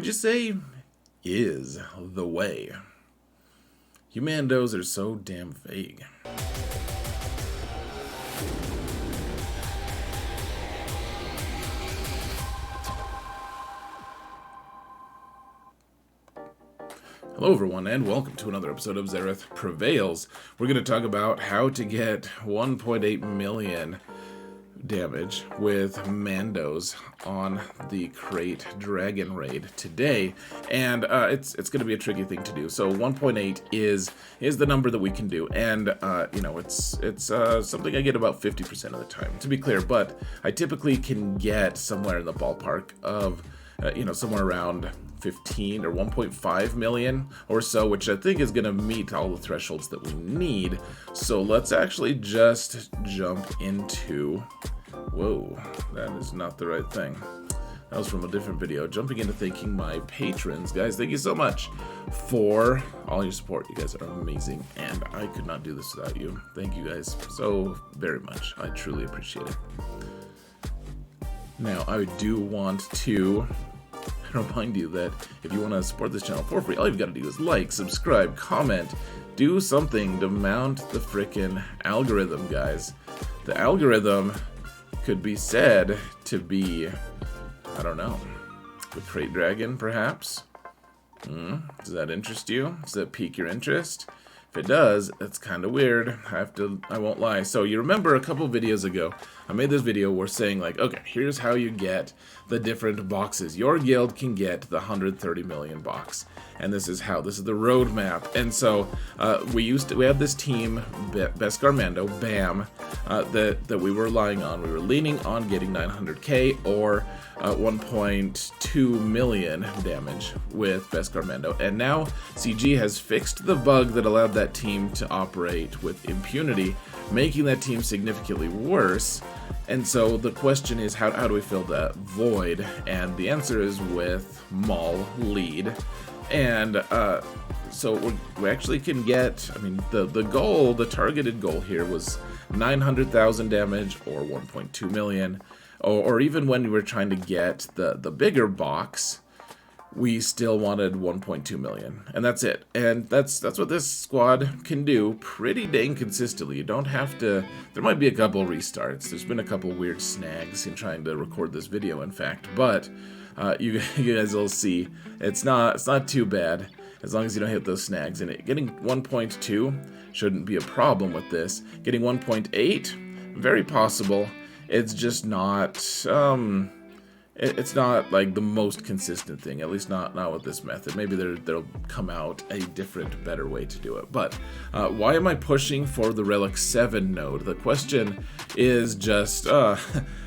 you say is the way? You Mandos are so damn vague. Hello everyone, and welcome to another episode of Xerath Prevails. We're going to talk about how to get 1.8 million damage with Mandos on the Krayt Dragon Raid today, and it's going to be a tricky thing to do. So 1.8 is the number that we can do, and you know, it's something I get about 50% of the time, to be clear, but I typically can get somewhere in the ballpark of you know, somewhere around 15 or 1.5 million or so, which I think is going to meet all the thresholds that we need. So let's actually just jump into... Whoa, that is not the right thing. That was from a different video. Jumping into thanking my patrons. Guys, thank you so much for all your support. You guys are amazing, and I could not do this without you. Thank you guys so very much. I truly appreciate it. Now, I do want to remind you that if you want to support this channel for free, all you've got to do is like, subscribe, comment, do something to mount the frickin' algorithm, guys. The algorithm could be said to be, I don't know, the Krayt Dragon, perhaps? Does that interest you? Does that pique your interest? If it does, it's kind of weird. I won't lie. So you remember a couple videos ago, I made this video where saying like, okay, here's how you get the different boxes. Your guild can get the 130 million box, and this is how. This is the roadmap. And so we have this team, Beskar Mando, BAM, that we were relying on. We were leaning on getting 900k or 1.2 million damage with Beskar Mando, and now CG has fixed the bug that allowed that team to operate with impunity, making that team significantly worse. And so the question is, how do we fill that void? And the answer is with Maul lead. And so we actually can get, I mean, the goal, the targeted goal here was 900,000 damage or 1.2 million. Or even when we were trying to get the bigger box, we still wanted 1.2 million, and that's it. And that's what this squad can do pretty dang consistently. You don't have to. There might be a couple restarts. There's been a couple weird snags in trying to record this video, in fact, but you guys will see it's not too bad as long as you don't hit those snags. And getting 1.2 shouldn't be a problem with this. Getting 1.8, very possible. It's just not, it's not like the most consistent thing, at least not with this method. Maybe there'll come out a different, better way to do it. But why am I pushing for the Relic 7 node? The question is just, I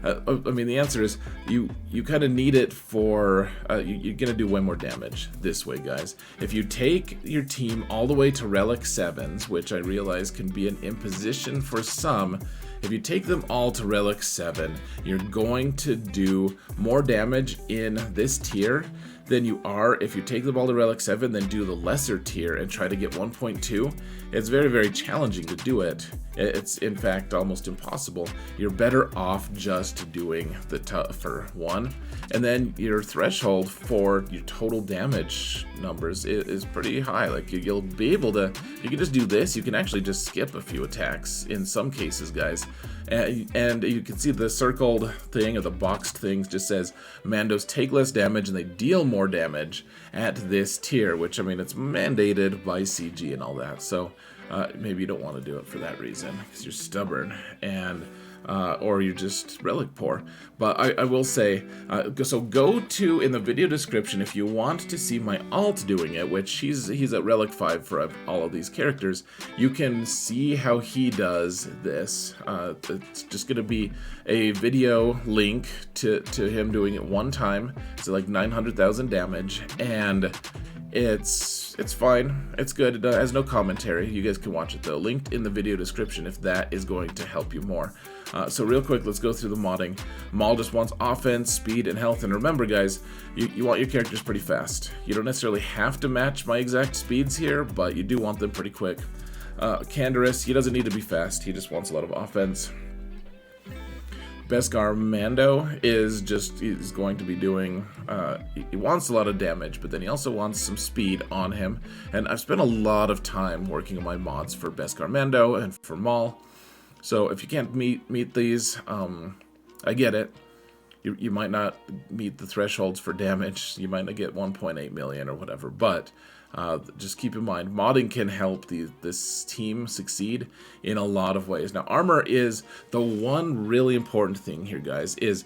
mean, the answer is you kind of need it for, you're going to do way more damage this way, guys. If you take your team all the way to Relic 7s, which I realize can be an imposition for some, if you take them all to Relic 7, you're going to do more damage in this tier than you are if you take them all to Relic 7, then do the lesser tier and try to get 1.2. It's very, very challenging to do it. It's, in fact, almost impossible. You're better off just doing the tougher one. And then your threshold for your total damage numbers is pretty high. Like, you'll be able to, you can just do this. You can actually just skip a few attacks in some cases, guys. And you can see the circled thing or the boxed thing just says Mandos take less damage and they deal more damage at this tier, which, I mean, it's mandated by CG and all that. So maybe you don't want to do it for that reason because you're stubborn and or you're just relic poor. But I will say, so go to, in the video description, if you want to see my alt doing it, which he's at relic 5 for all of these characters, you can see how he does this. It's just going to be a video link to him doing it one time. So like 900,000 damage, and it's fine. It's good. It has no commentary. You guys can watch it though. Linked in the video description if that is going to help you more. So real quick, let's go through the modding. Maul just wants offense, speed, and health. And remember, guys, you want your characters pretty fast. You don't necessarily have to match my exact speeds here, but you do want them pretty quick. Canderous, he doesn't need to be fast. He just wants a lot of offense. Beskar Mando is going to be doing, he wants a lot of damage, but then he also wants some speed on him. And I've spent a lot of time working on my mods for Beskar Mando and for Maul. So if you can't meet these, I get it. You might not meet the thresholds for damage. You might not get 1.8 million or whatever, but just keep in mind, modding can help this team succeed in a lot of ways. Now, armor is the one really important thing here, guys, is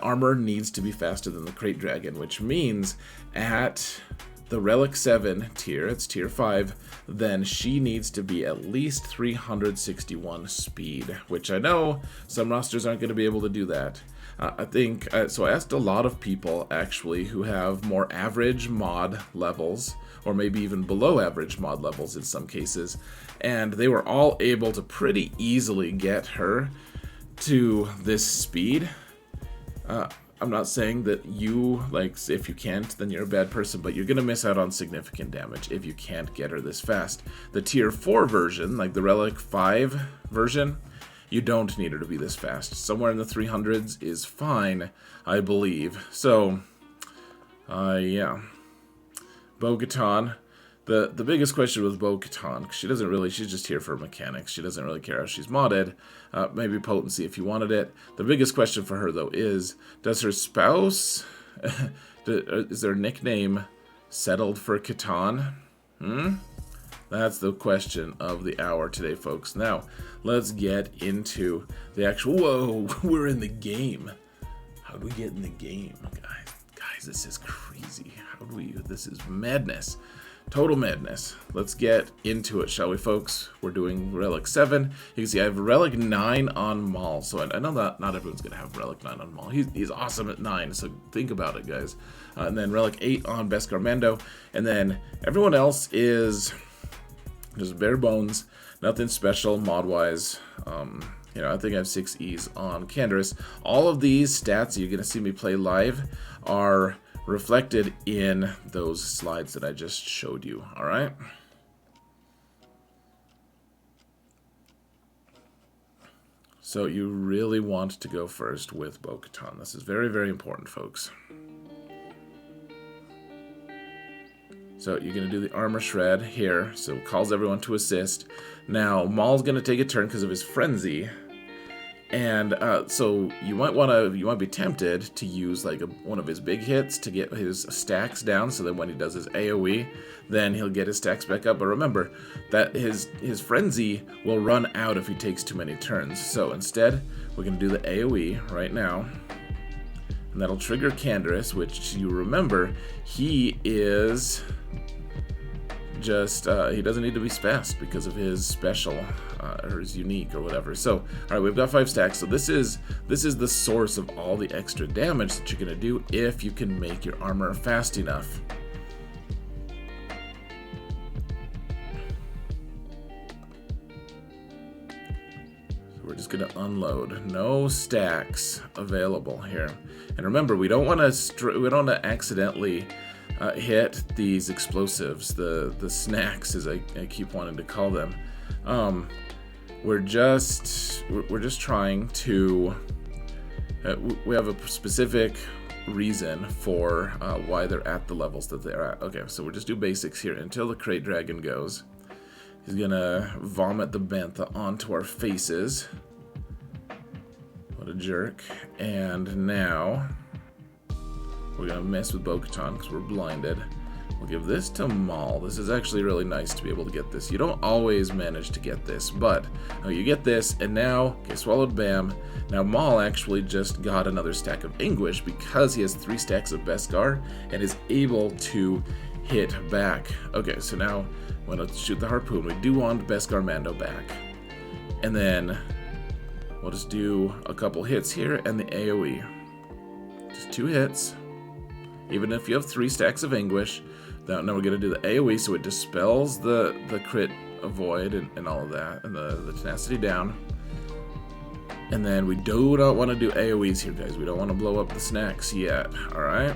armor needs to be faster than the Krayt Dragon, which means at the Relic 7 tier, it's tier 5, then she needs to be at least 361 speed, which I know some rosters aren't going to be able to do that. I think, so I asked a lot of people, actually, who have more average mod levels, or maybe even below average mod levels in some cases, and they were all able to pretty easily get her to this speed. I'm not saying that you, like, if you can't, then you're a bad person, but you're going to miss out on significant damage if you can't get her this fast. The tier 4 version, like the Relic 5 version, you don't need her to be this fast. Somewhere in the 300s is fine, I believe. So, yeah. Bo-Katan. The biggest question with Bo-Katan, she's just here for mechanics. She doesn't really care how she's modded. Maybe potency if you wanted it. The biggest question for her, though, is, does her spouse, is their nickname settled for Katan? That's the question of the hour today, folks. Now, let's get into the actual... Whoa, we're in the game. How do we get in the game, guys? Guys, this is crazy. How do we... This is madness. Total madness. Let's get into it, shall we, folks? We're doing Relic 7. You can see I have Relic 9 on Maul. So I know that not everyone's going to have Relic 9 on Maul. He's awesome at 9, so think about it, guys. And then Relic 8 on Beskar Mando. And then everyone else is... just bare bones, nothing special mod-wise. You know, I think I have 6 E's on Canderous. All of these stats you're going to see me play live are reflected in those slides that I just showed you, alright? So you really want to go first with Bo-Katan. This is very, very important, folks. So you're going to do the armor shred here, so it calls everyone to assist. Now, Maul's going to take a turn because of his frenzy. And so you might be tempted to use like one of his big hits to get his stacks down, so that when he does his AoE, then he'll get his stacks back up. But remember that his frenzy will run out if he takes too many turns. So instead, we're going to do the AoE right now. And that'll trigger Canderous, which you remember, he is just, he doesn't need to be fast because of his special, or his unique or whatever. So, alright, we've got 5 stacks. So this is the source of all the extra damage that you're going to do if you can make your armor fast enough. We're just going to unload. No stacks available here. And remember, we don't want to accidentally hit these explosives, the snacks, as I keep wanting to call them. We're just trying to. We have a specific reason for why they're at the levels that they're at. Okay, so we'll just do basics here until the Krayt Dragon goes. He's gonna vomit the bantha onto our faces. What a jerk. And now we're gonna mess with Bo-Katan because we're blinded. We'll give this to Maul. This is actually really nice to be able to get this. You don't always manage to get this, but you get this, and now, okay, swallowed, bam. Now Maul actually just got another stack of Anguish because he has 3 stacks of Beskar and is able to hit back. Okay, so now when I shoot the harpoon, we do want Beskar Mando back. And then we'll just do a couple hits here and the AoE. Just 2 hits. Even if you have 3 stacks of Anguish. Now we're going to do the AoE so it dispels the crit avoid and all of that. And the tenacity down. And then we do not want to do AoEs here, guys. We don't want to blow up the snacks yet. Alright?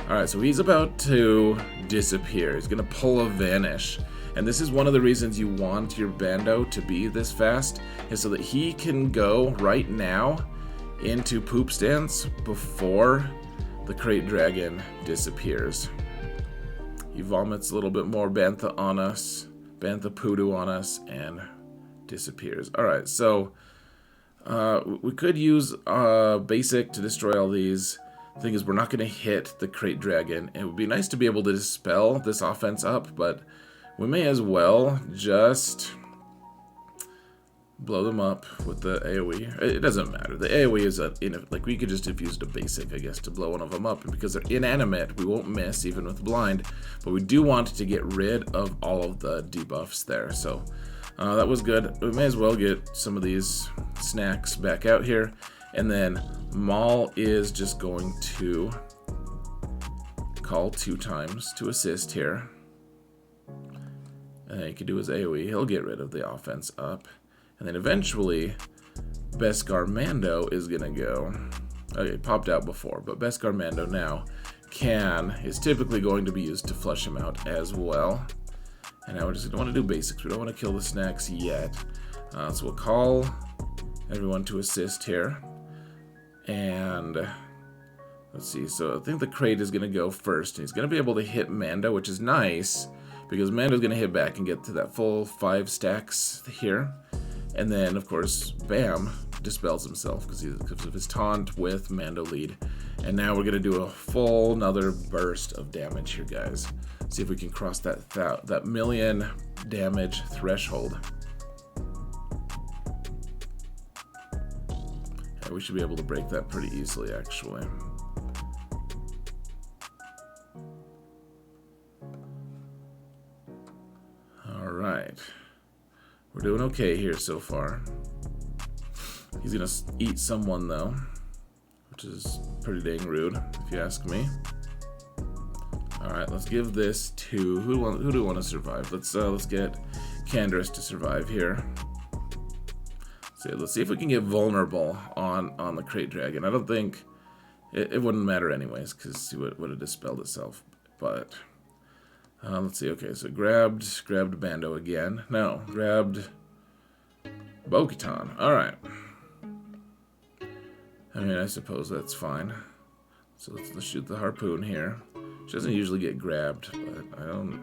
Alright, so he's about to disappear. He's going to pull a vanish. And this is one of the reasons you want your Bando to be this fast, is so that he can go right now into poop stance before the Krayt dragon disappears. He vomits a little bit more Bantha on us, Bantha Poodoo on us, and disappears. Alright, so we could use basic to destroy all these. The thing is, we're not going to hit the Krayt dragon. It would be nice to be able to dispel this offense up, but we may as well just blow them up with the AoE. It doesn't matter. The AoE is like, we could just have used a basic, I guess, to blow one of them up. And because they're inanimate, we won't miss even with blind. But we do want to get rid of all of the debuffs there. So that was good. We may as well get some of these snacks back out here. And then Maul is just going to call 2 times to assist here. And he can do his AoE. He'll get rid of the offense up. And then eventually, Beskar Mando is going to go. Okay, popped out before, but Beskar Mando now is typically going to be used to flush him out as well. And now we're just going to want to do basics. We don't want to kill the snacks yet. So we'll call everyone to assist here. And let's see. So I think the Krayt is going to go first. And he's going to be able to hit Mando, which is nice, because Mando's going to hit back and get to that full 5 stacks here. And then, of course, bam, dispels himself because of his taunt with Mando lead. And now we're going to do a full another burst of damage here, guys. See if we can cross that million damage threshold. Yeah, we should be able to break that pretty easily, actually. All right. We're doing okay here so far. He's gonna eat someone though, which is pretty dang rude, if you ask me. All right, let's give this to who do we want to survive? Let's get Candace to survive here. So let's see if we can get vulnerable on the Krayt dragon. I don't think it wouldn't matter anyways, because it would have dispelled itself. But let's see. Okay, so grabbed Bando again. No, grabbed Bo-Katan. All right. I mean, I suppose that's fine. So let's shoot the harpoon here. She doesn't usually get grabbed, but I don't.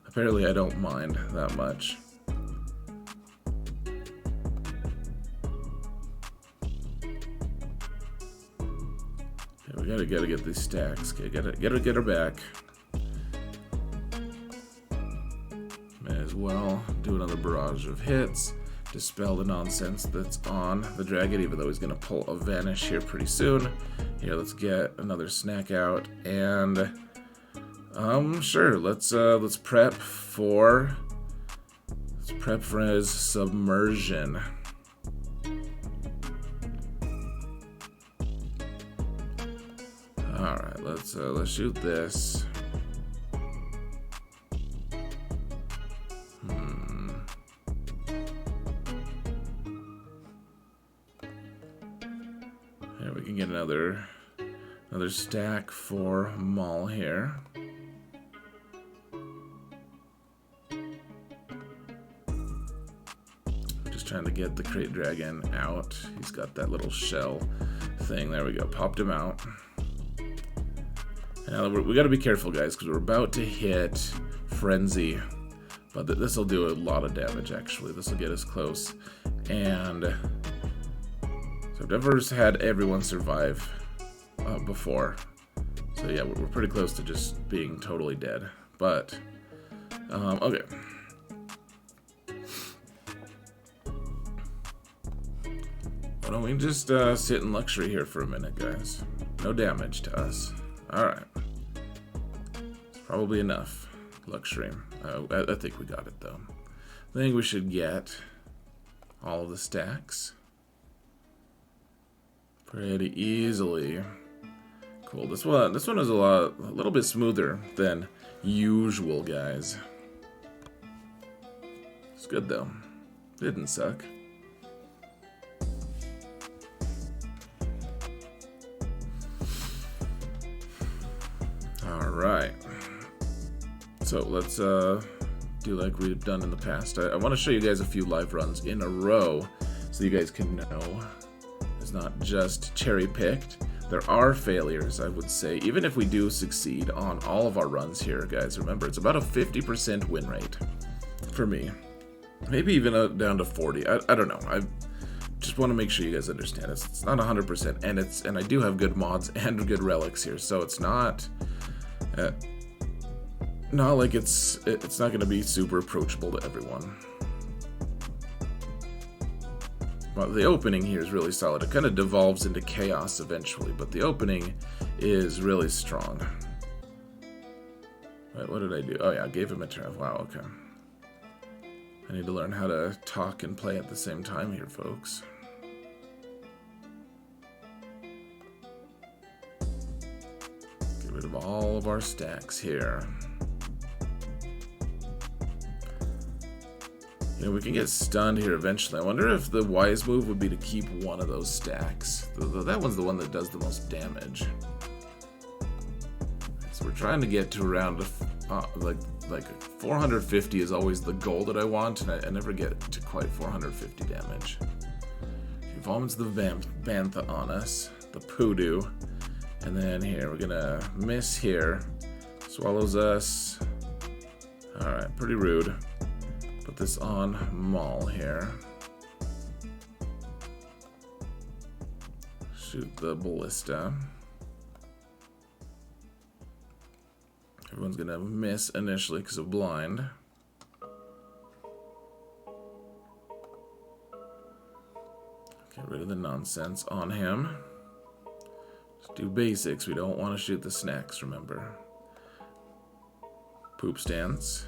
Apparently, I don't mind that much. Okay, we gotta get these stacks. Okay, gotta get her back. May as well do another barrage of hits. Dispel the nonsense that's on the dragon, even though he's going to pull a vanish here pretty soon. Here, let's get another snack out, and sure, let's prep for his submersion. All right, let's shoot this. Here we can get another stack for Maul here. Just trying to get the Krayt dragon out. He's got that little shell thing. There we go. Popped him out. Now we got to be careful, guys, because we're about to hit Frenzy. But this will do a lot of damage, actually. This will get us close. And so I've never had everyone survive before. So yeah, we're pretty close to just being totally dead. But, okay. Why don't we just sit in luxury here for a minute, guys? No damage to us. Alright. It's probably enough luxury. I think we got it, though. I think we should get all of the stacks pretty easily. Cool. This one is a little bit smoother than usual, guys. It's good, though. Didn't suck. Alright. So let's do like we've done in the past. I want to show you guys a few live runs in a row so you guys can know it's not just cherry picked. There are failures, I would say, even if we do succeed on all of our runs here, guys. Remember, it's about a 50% win rate for me. Maybe even down to 40. I don't know. I just want to make sure you guys understand. It's not 100%, and I do have good mods and good relics here, so it's not like it's not going to be super approachable to everyone. Well, the opening here is really solid. It kind of devolves into chaos eventually, but the opening is really strong. Wait, what did I do? Oh yeah, I gave him a turn. Wow, okay. I need to learn how to talk and play at the same time here, folks. Get rid of all of our stacks here. You know, we can get stunned here eventually. I wonder if the wise move would be to keep one of those stacks. That one's the one that does the most damage. So we're trying to get to around like 450 is always the goal that I want, and I never get to quite 450 damage. He vomits the Bantha on us, the Poodoo, and then here we're gonna miss here. Swallows us. All right, pretty rude. Put this on Maul here. Shoot the ballista. Everyone's gonna miss initially because of blind. Get rid of the nonsense on him. Just do basics. We don't want to shoot the snacks, remember. Poop stance.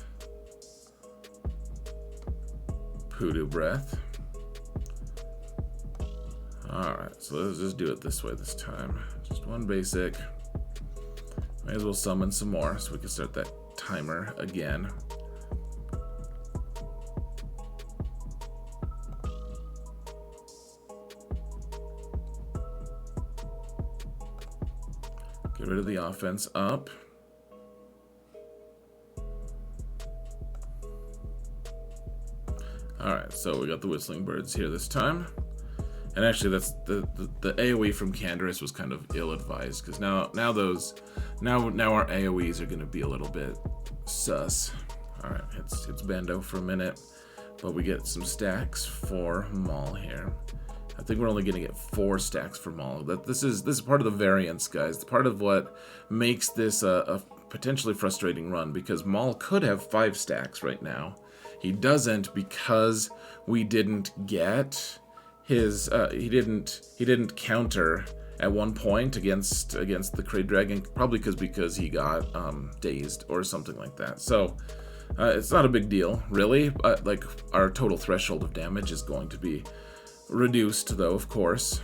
Poodoo breath. Alright, so let's just do it this way this time. Just one basic. May as well summon some more so we can start that timer again. Get rid of the offense up. Alright, so we got the whistling birds here this time. And actually that's the AoE from Canderous was kind of ill-advised, because now our AoEs are gonna be a little bit sus. Alright, it's Bando for a minute, but we get some stacks for Maul here. I think we're only gonna get 4 stacks for Maul. This is part of the variance, guys. Part of what makes this a potentially frustrating run, because Maul could have 5 stacks right now. He doesn't, because we didn't get his he didn't counter at one point against the Krayt Dragon, probably because he got dazed or something like that. So it's not a big deal, really. Like, our total threshold of damage is going to be reduced, though, of course.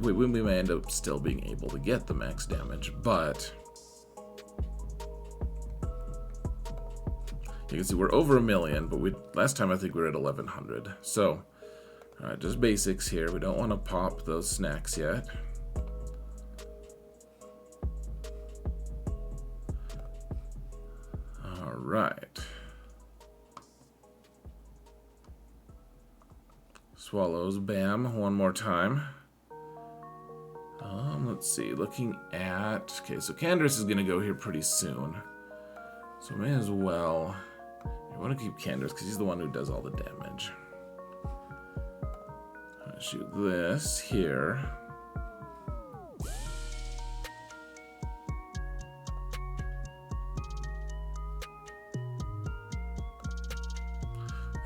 We may end up still being able to get the max damage, but you can see we're over 1 million, but last time I think we were at 1100. So, alright, just basics here. We don't want to pop those snacks yet. Alright. Swallows, bam, one more time. Let's see, looking at... Okay, so Canderous is going to go here pretty soon. So may as well... I want to keep Canderous because he's the one who does all the damage. Shoot this here.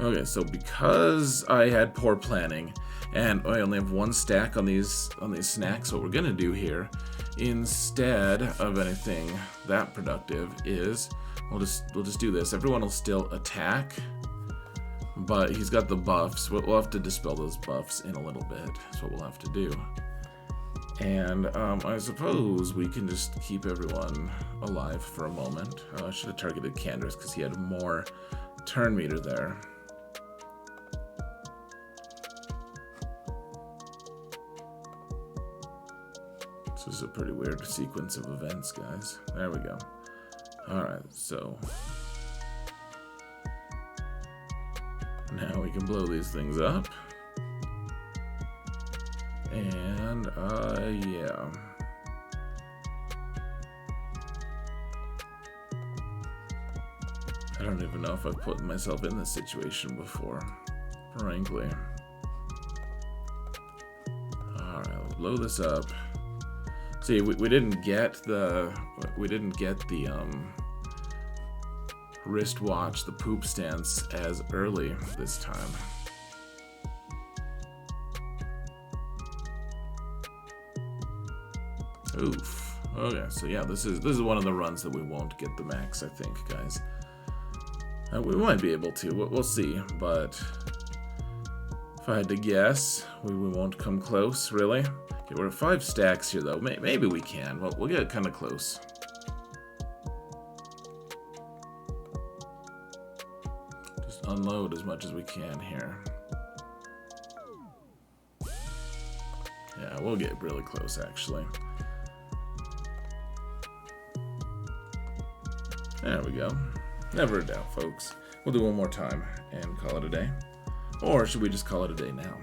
Okay, so because I had poor planning and I only have 1 stack on these snacks, what we're gonna do here, instead of anything that productive, is we'll just do this. Everyone will still attack, but he's got the buffs. We'll have to dispel those buffs in a little bit. That's what we'll have to do. And I suppose we can just keep everyone alive for a moment. I should have targeted Canderous because he had more turn meter there. This is a pretty weird sequence of events, guys. There we go. Alright, so now we can blow these things up. And, yeah. I don't even know if I've put myself in this situation before, frankly. Alright, let's blow this up. See, we didn't get the wristwatch, the poop stance as early this time. Oof. Okay, so yeah, this is one of the runs that we won't get the max, I think, guys. We might be able to. We'll see, but if I had to guess, we won't come close, really. Okay, we're at 5 stacks here, though. Maybe we can. Well, we'll get kind of close. Just unload as much as we can here. Yeah, we'll get really close, actually. There we go. Never a doubt, folks. We'll do one more time and call it a day. Or should we just call it a day now?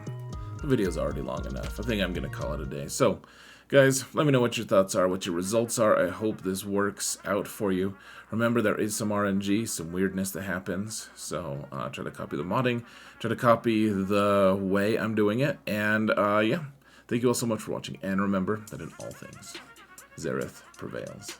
The video's already long enough. I think I'm going to call it a day. So, guys, let me know what your thoughts are, what your results are. I hope this works out for you. Remember, there is some RNG, some weirdness that happens. So, try to copy the modding. Try to copy the way I'm doing it. And, yeah. Thank you all so much for watching. And remember that in all things, Xerath prevails.